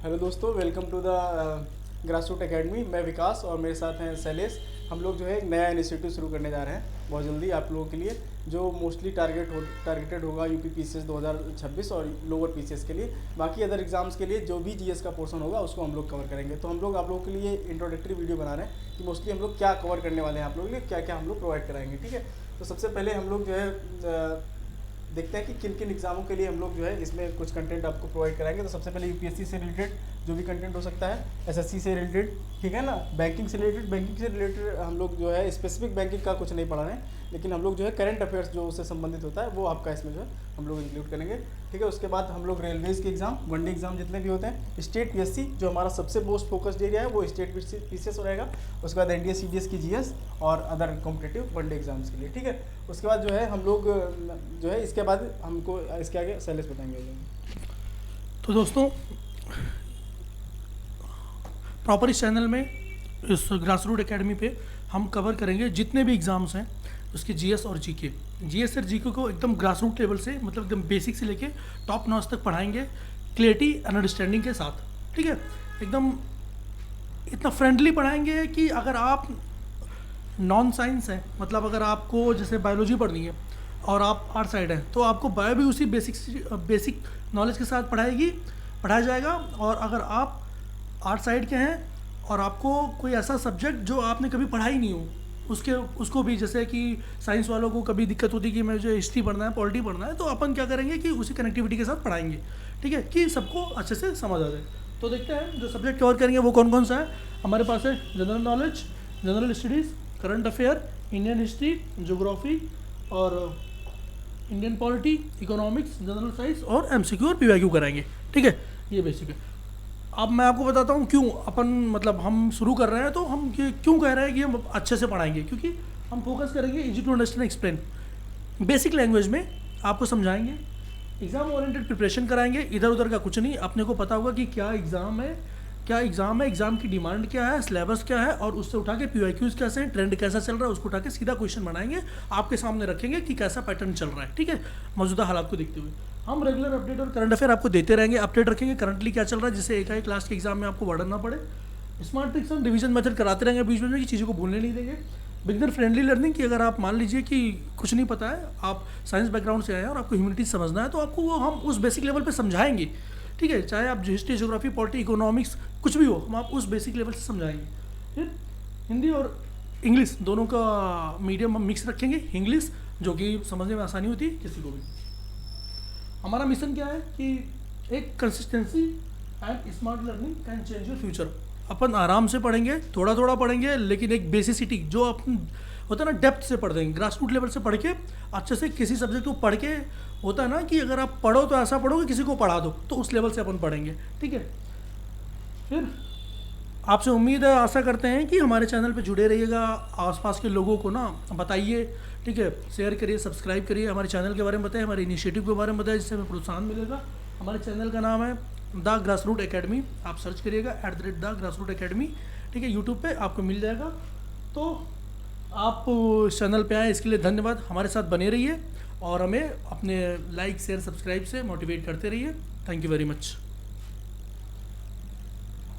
Hello दोस्तों, welcome to the grass root academy. मैं विकास और मेरे साथ हैं शैलेश। हम लोग जो है एक नया इनिशिएटिव शुरू करने जा रहे हैं बहुत जल्दी आप लोगों के लिए, जो मोस्टली टारगेटेड होगा यूपी पीसीएस 2026 और लोअर पीसीएस के लिए। बाकी अदर एग्जाम्स के लिए जो भी जीएस का पोर्शन होगा उसको हम लोग कवर करेंगे। तो हम लोग आप लोगों के लिए इंट्रोडक्टरी वीडियो बना रहे हैं कि मोस्टली हम लोग क्या कवर करने वाले हैं, आप लोगों के लिए क्या क्या हम लोग प्रोवाइड कराएंगे। ठीक है, तो सबसे पहले हम लोग जो है देखते हैं कि किन किन एग्जामों के लिए हम लोग जो है इसमें कुछ कंटेंट आपको प्रोवाइड कराएंगे। तो सबसे पहले यूपीएससी से रिलेटेड जो भी कंटेंट हो सकता है, एसएससी से रिलेटेड, ठीक है ना, बैंकिंग से रिलेटेड हम लोग जो है स्पेसिफिक बैंकिंग का कुछ नहीं पढ़ा रहे हैं, लेकिन हम लोग जो है करंट अफेयर्स जो उससे संबंधित होता है वो आपका इसमें जो है हम लोग इंक्लूड करेंगे। ठीक है, उसके बाद हम लोग रेलवेज़ के एग्जाम, वनडे एग्जाम जितने भी होते हैं, स्टेट पीएससी जो हमारा सबसे मोस्ट फोकस्ड एरिया है वो स्टेट पीसीएस रहेगा। उसके बाद एनडीए सीडीएस की जीएस और अदर कॉम्पिटिटिव वनडे एग्जाम्स के लिए। ठीक है, उसके बाद जो है हम लोग जो है इसके बाद हमको इसके आगे शैलेश बताएंगे। तो दोस्तों, प्रॉपर इस चैनल में, इस ग्रास रूट एकेडमी पे हम कवर करेंगे जितने भी एग्ज़ाम्स हैं उसके जीएस और जीके। जीएस और जीके को एकदम ग्रास रूट लेवल से, मतलब एकदम बेसिक से लेके टॉप नॉच तक पढ़ाएंगे, क्लियरिटी एंड अंडरस्टैंडिंग के साथ। ठीक है, एकदम इतना फ्रेंडली पढ़ाएंगे कि अगर आप नॉन साइंस हैं, मतलब अगर आपको जैसे बायोलॉजी पढ़नी है और आप आर्ट साइड हैं, तो आपको बायो भी उसी बेसिक नॉलेज के साथ पढ़ाया जाएगा। और अगर आप आर्ट साइड के हैं और आपको कोई ऐसा सब्जेक्ट जो आपने कभी पढ़ा ही नहीं हो, उसको भी, जैसे कि साइंस वालों को कभी दिक्कत होती है कि मुझे हिस्ट्री पढ़ना है, पॉलिटी पढ़ना है, तो अपन क्या करेंगे कि उसी कनेक्टिविटी के साथ पढ़ाएंगे। ठीक है, कि सबको अच्छे से समझ आ जाए। तो देखते हैं जो सब्जेक्ट कवर करेंगे वो कौन कौन सा है। हमारे पास है general knowledge, general studies, current affair, Indian history, geography और Indian polity, economics, general science और एमसीक्यू और पीवाईक्यू कराएंगे। ठीक है, ये बेसिक है। अब मैं आपको बताता हूँ क्यों अपन, मतलब हम शुरू कर रहे हैं, तो हम ये क्यों कह रहे हैं कि हम अच्छे से पढ़ाएंगे, क्योंकि हम फोकस करेंगे easy to understand explain, basic language में आपको समझाएंगे, एग्ज़ाम ओरिएंटेड प्रिपरेशन कराएंगे, इधर उधर का कुछ नहीं। अपने को पता होगा कि क्या एग्ज़ाम है, एग्ज़ाम की डिमांड क्या है, सिलेबस क्या है, और उससे उठा के पीवाईक्यूज़ कैसे हैं, ट्रेंड कैसा चल रहा है, उसको उठा के सीधा क्वेश्चन बनाएंगे, आपके सामने रखेंगे कि कैसा पैटर्न चल रहा है। ठीक है, मौजूदा हालात को देखते हुए हम रेगुलर अपडेट और करंट अफेयर आपको देते रहेंगे, अपडेट रखेंगे करंटली क्या चल रहा है, जिससे एक क्लास के एग्जाम में आपको वर्डन ना पड़े। स्मार्ट ट्रिक्स और रिवीजन मेथड कराते रहेंगे बीच में, कि चीज़ों को भूलने नहीं देंगे। बिगिनर फ्रेंडली लर्निंग, की अगर आप मान लीजिए कि कुछ नहीं पता है, आप साइंस बैकग्राउंड से आए हैं और आपको ह्यूमैनिटीज समझना है, तो आपको वो हम उस बेसिक लेवल पे समझाएंगे। ठीक है, चाहे आप हिस्ट्री, ज्योग्राफी, पॉलिटी, इकोनॉमिक्स कुछ भी हो, हम आप उस बेसिक लेवल से समझाएंगे। फिर हिंदी और इंग्लिश दोनों का मीडियम हम मिक्स रखेंगे, इंग्लिश जो कि समझने में आसानी होती है किसी को भी। हमारा मिशन क्या है कि एक consistency and smart learning can change your future. अपन आराम से पढ़ेंगे, थोड़ा थोड़ा पढ़ेंगे, लेकिन एक बेसिसिटी जो अपन होता है ना, डेप्थ से पढ़ देंगे, ग्रास रूट लेवल से पढ़ के अच्छे से किसी सब्जेक्ट को पढ़ के, होता है ना कि अगर आप पढ़ो तो ऐसा पढ़ो कि किसी को पढ़ा दो, तो उस लेवल से अपन पढ़ेंगे। ठीक है, फिर आपसे उम्मीद है, आशा करते हैं कि हमारे चैनल पे जुड़े रहिएगा, आसपास के लोगों को ना बताइए। ठीक है, शेयर करिए, सब्सक्राइब करिए, हमारे चैनल के बारे में बताइए, हमारे इनिशिएटिव के बारे में बताइए, जिससे हमें प्रोत्साहन मिलेगा। हमारे चैनल का नाम है द ग्रास रूट एकेडमी, आप सर्च करिएगा @द ग्रास रूट एकेडमी। ठीक है, यूट्यूब पे आपको मिल जाएगा। तो आप इस चैनल पे आए इसके लिए धन्यवाद, हमारे साथ बने रहिए और हमें अपने लाइक, शेयर, सब्सक्राइब से मोटिवेट करते रहिए। Thank you very much.